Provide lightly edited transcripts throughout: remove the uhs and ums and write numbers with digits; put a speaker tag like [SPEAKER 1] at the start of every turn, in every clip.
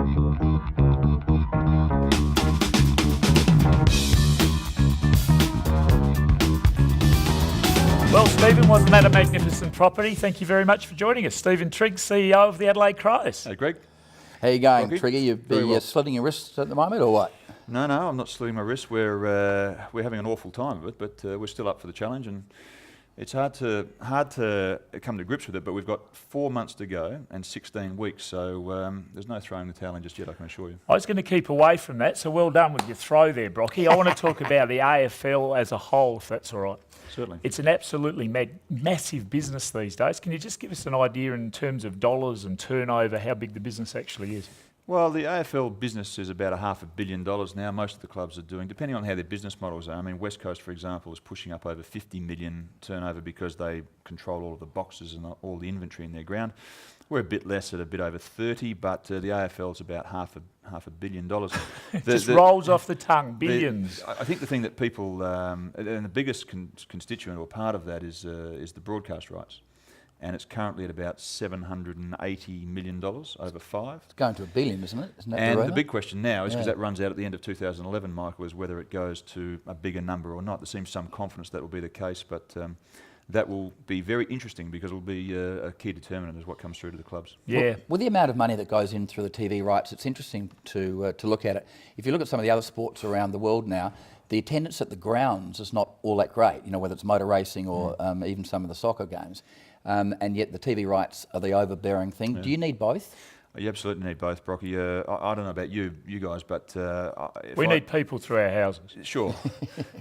[SPEAKER 1] Well, Stephen, wasn't that a magnificent property? Thank you very much for joining us. Stephen Trigg, CEO of the Adelaide Crows.
[SPEAKER 2] Hey, Greg.
[SPEAKER 3] How you going,
[SPEAKER 2] Rocky?
[SPEAKER 3] Trigger? You slitting your wrists at the moment, or what?
[SPEAKER 2] No, I'm not slitting my wrists. We're having an awful time of it, but we're still up for the challenge, and it's hard to come to grips with it. But we've got 4 months to go and 16 weeks, so there's no throwing the towel in just yet, I can assure you.
[SPEAKER 1] I was going to keep away from that, so well done with your throw there, Brocky. I want to talk about the AFL as a whole, if that's all right.
[SPEAKER 2] Certainly.
[SPEAKER 1] It's an absolutely massive business these days. Can you just give us an idea in terms of dollars and turnover, how big the business actually is?
[SPEAKER 2] Well, the AFL business is about $500 million now. Most of the clubs are doing, depending on how their business models are. I mean, West Coast, for example, is pushing up over 50 million turnover because they control all of the boxes and all the inventory in their ground. We're a bit less at a bit over 30, but the AFL is about $500 million.
[SPEAKER 1] It just rolls off the tongue, billions.
[SPEAKER 2] I think the thing that people, and the biggest constituent or part of that is the broadcast rights. And it's currently at about $780 million over 5.
[SPEAKER 3] It's going to $1 billion, isn't it? Isn't that
[SPEAKER 2] and
[SPEAKER 3] the
[SPEAKER 2] the big question now is, because that runs out at the end of 2011, Michael, is whether it goes to a bigger number or not. There seems some confidence that will be the case, but that will be very interesting because it will be a key determinant as what comes through to the clubs.
[SPEAKER 1] Yeah.
[SPEAKER 3] Well, with the amount of money that goes in through the TV rights, it's interesting to look at it. If you look at some of the other sports around the world now, the attendance at the grounds is not all that great, you know, whether it's motor racing or even some of the soccer games. And yet the TV rights are the overbearing thing. Yeah. Do you need both?
[SPEAKER 2] You absolutely need both, Brocky. I don't know about you guys, but
[SPEAKER 1] we need people through our houses.
[SPEAKER 2] Sure,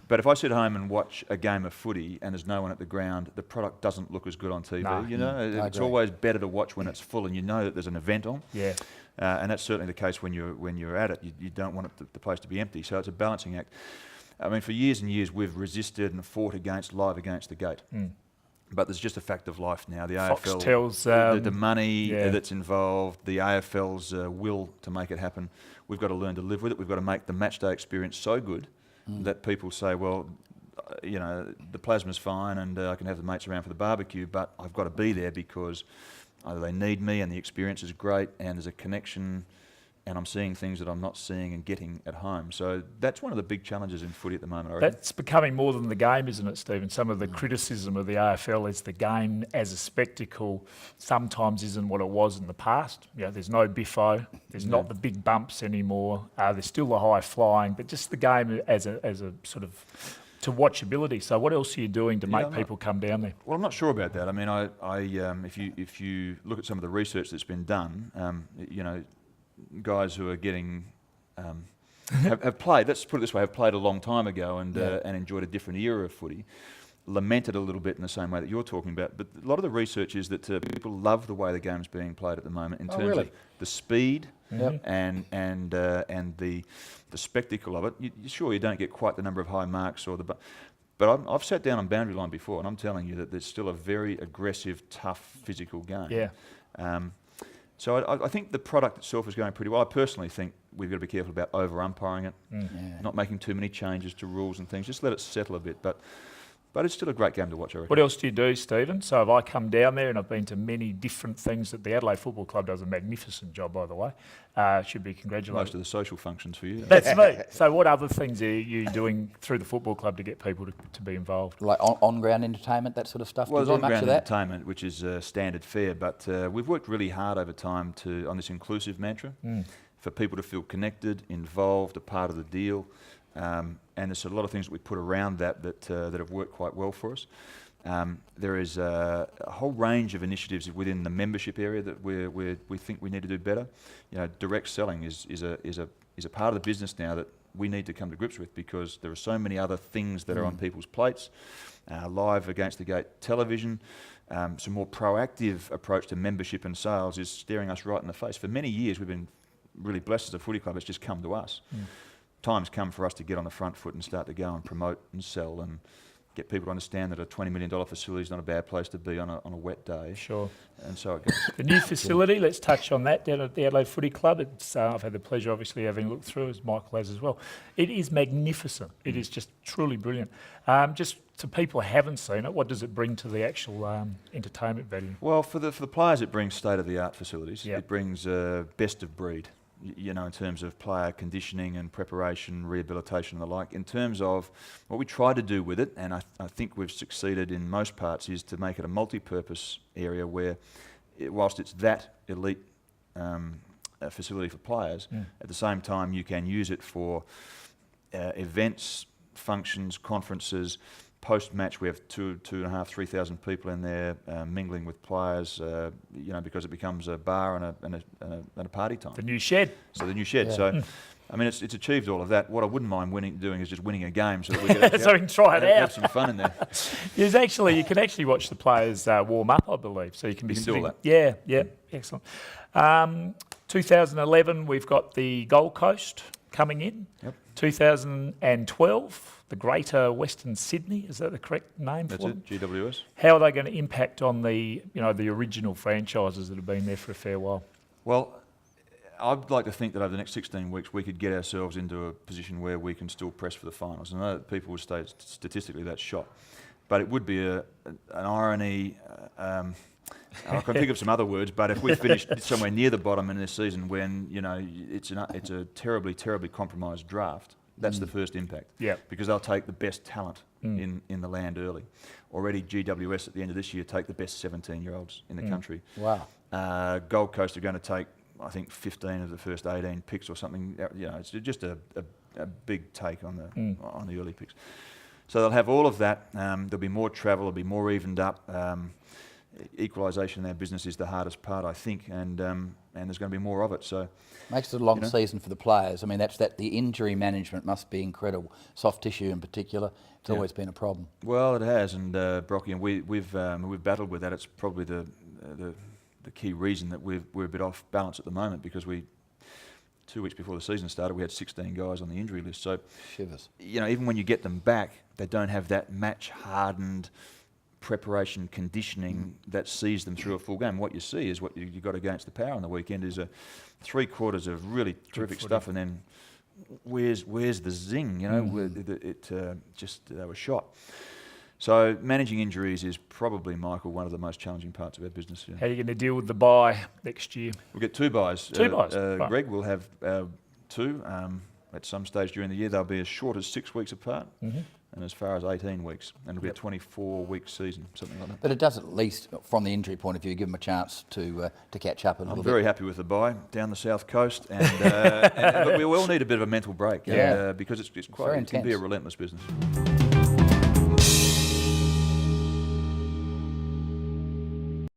[SPEAKER 2] but if I sit home and watch a game of footy and there's no one at the ground, the product doesn't look as good on TV. No. You know, it's always better to watch when it's full and you know that there's an event on.
[SPEAKER 1] Yeah.
[SPEAKER 2] And that's certainly the case when you're at it. You don't want the place to be empty. So it's a balancing act. I mean, for years and years we've resisted and fought live against the gate. But there's just a fact of life now. The AFL,
[SPEAKER 1] tells,
[SPEAKER 2] the money that's involved, the AFL's will to make it happen. We've got to learn to live with it. We've got to make the matchday experience so good that people say, well, you know, the plasma's fine and I can have the mates around for the barbecue, but I've got to be there because either they need me and the experience is great and there's a connection and I'm seeing things that I'm not seeing and getting at home. So that's one of the big challenges in footy at the moment, I reckon.
[SPEAKER 1] That's becoming more than the game, isn't it, Stephen? Some of the criticism of the AFL is the game as a spectacle sometimes isn't what it was in the past. You know, there's no biffo, there's not the big bumps anymore, there's still the high flying, but just the game as a sort of to watchability. So what else are you doing to make people come down there?
[SPEAKER 2] Well, I'm not sure about that. I mean, if you look at some of the research that's been done, you know, guys who are getting have played. Let's put it this way: have played a long time ago and enjoyed a different era of footy. Lamented a little bit in the same way that you're talking about. But a lot of the research is that people love the way the game's being played at the moment in terms of the speed and the spectacle of it. Sure, you don't get quite the number of high marks or but I've sat down on boundary line before, and I'm telling you that there's still a very aggressive, tough, physical game.
[SPEAKER 1] Yeah.
[SPEAKER 2] So I think the product itself is going pretty well. I personally think we've got to be careful about over-umpiring it, not making too many changes to rules and things. Just let it settle a bit. But it's still a great game to watch, I reckon.
[SPEAKER 1] What else do you do, Stephen? So if I come down there, and I've been to many different things that the Adelaide Football Club does a magnificent job, by the way. Should be congratulated.
[SPEAKER 2] Most of the social functions for you.
[SPEAKER 1] That's me. So what other things are you doing through the football club to get people to be involved?
[SPEAKER 3] Like on-ground entertainment, that sort of stuff?
[SPEAKER 2] Well, there's on-ground entertainment, which is standard fare, but we've worked really hard over time on this inclusive mantra for people to feel connected, involved, a part of the deal. And there's a lot of things that we put around that have worked quite well for us. There is a whole range of initiatives within the membership area that we think we need to do better. You know, direct selling is a part of the business now that we need to come to grips with because there are so many other things that are on people's plates. Live against the gate television, some more proactive approach to membership and sales is staring us right in the face. For many years we've been really blessed as a footy club. It's just come to us. Time's come for us to get on the front foot and start to go and promote and sell and get people to understand that a $20 million facility is not a bad place to be on a wet day.
[SPEAKER 1] Sure.
[SPEAKER 2] And so it goes.
[SPEAKER 1] The new facility, let's touch on that down at the Adelaide Footy Club. It's, I've had the pleasure, obviously, having looked through, as Michael has as well. It is magnificent. It is just truly brilliant. Just to people who haven't seen it, what does it bring to the actual entertainment value?
[SPEAKER 2] Well, for the players, it brings state-of-the-art facilities. Yep. It brings best of breed. in terms of player conditioning and preparation, rehabilitation and the like. In terms of what we try to do with it, and I think we've succeeded in most parts, is to make it a multi-purpose area where, whilst it's that elite facility for players, at the same time you can use it for events, functions, conferences. Post-match, we have 2,500, 3,000 people in there mingling with players, because it becomes a bar and a party time.
[SPEAKER 1] The new shed.
[SPEAKER 2] So the new shed.
[SPEAKER 3] Yeah.
[SPEAKER 2] So, I mean, it's achieved all of that. What I wouldn't mind doing is just winning a game, so that we can
[SPEAKER 1] So we can try it out.
[SPEAKER 2] have some fun in there.
[SPEAKER 1] You can actually watch the players warm up, I believe. So you can be
[SPEAKER 2] You can do all
[SPEAKER 1] sitting.
[SPEAKER 2] that.
[SPEAKER 1] Yeah, excellent. 2011, we've got the Gold Coast coming in.
[SPEAKER 2] Yep.
[SPEAKER 1] 2012, the Greater Western Sydney. Is that the correct name
[SPEAKER 2] That's
[SPEAKER 1] for them?
[SPEAKER 2] it, GWS.
[SPEAKER 1] How are they going to impact on the original franchises that have been there for a fair while?
[SPEAKER 2] Well, I'd like to think that over the next 16 weeks we could get ourselves into a position where we can still press for the finals. I know that people would say statistically that's shot, but it would be an irony. I can think of some other words, but if we finished somewhere near the bottom in this season, when it's a terribly, terribly compromised draft, that's the first impact.
[SPEAKER 1] Yeah.
[SPEAKER 2] Because they'll take the best talent in the land early. Already GWS at the end of this year take the best 17-year-olds in the country.
[SPEAKER 3] Wow.
[SPEAKER 2] Gold Coast are going to take, I think, 15 of the first 18 picks or something. It's just a big take on the early picks. So they'll have all of that. There'll be more travel. It'll be more evened up. Equalisation in our business is the hardest part, I think, and there's going to be more of it. So
[SPEAKER 3] makes it a long season for the players. I mean, the injury management must be incredible. Soft tissue in particular, it's always been a problem.
[SPEAKER 2] Well, it has, and Brocky, and we've battled with that. It's probably the key reason that we're a bit off balance at the moment, because 2 weeks before the season started, we had 16 guys on the injury list. So
[SPEAKER 3] Shivers.
[SPEAKER 2] Even when you get them back, they don't have that match hardened preparation, conditioning that sees them through a full game. What you see is what you got against the Power on the weekend is 3 quarters of really terrific stuff, and then where's the zing? They were shot. So managing injuries is probably, Michael, one of the most challenging parts of our business.
[SPEAKER 1] How are you going to deal with the bye next year?
[SPEAKER 2] We'll get 2 buys.
[SPEAKER 1] Right.
[SPEAKER 2] Greg will have 2 at some stage during the year. They'll be as short as 6 weeks apart. And as far as 18 weeks, and it'll be a 24-week season, something like that.
[SPEAKER 3] But it does, at least from the injury point of view, give them a chance to catch up a little bit.
[SPEAKER 2] I'm very happy with the bye down the south coast, and but we all need a bit of a mental break, because it can be a relentless business.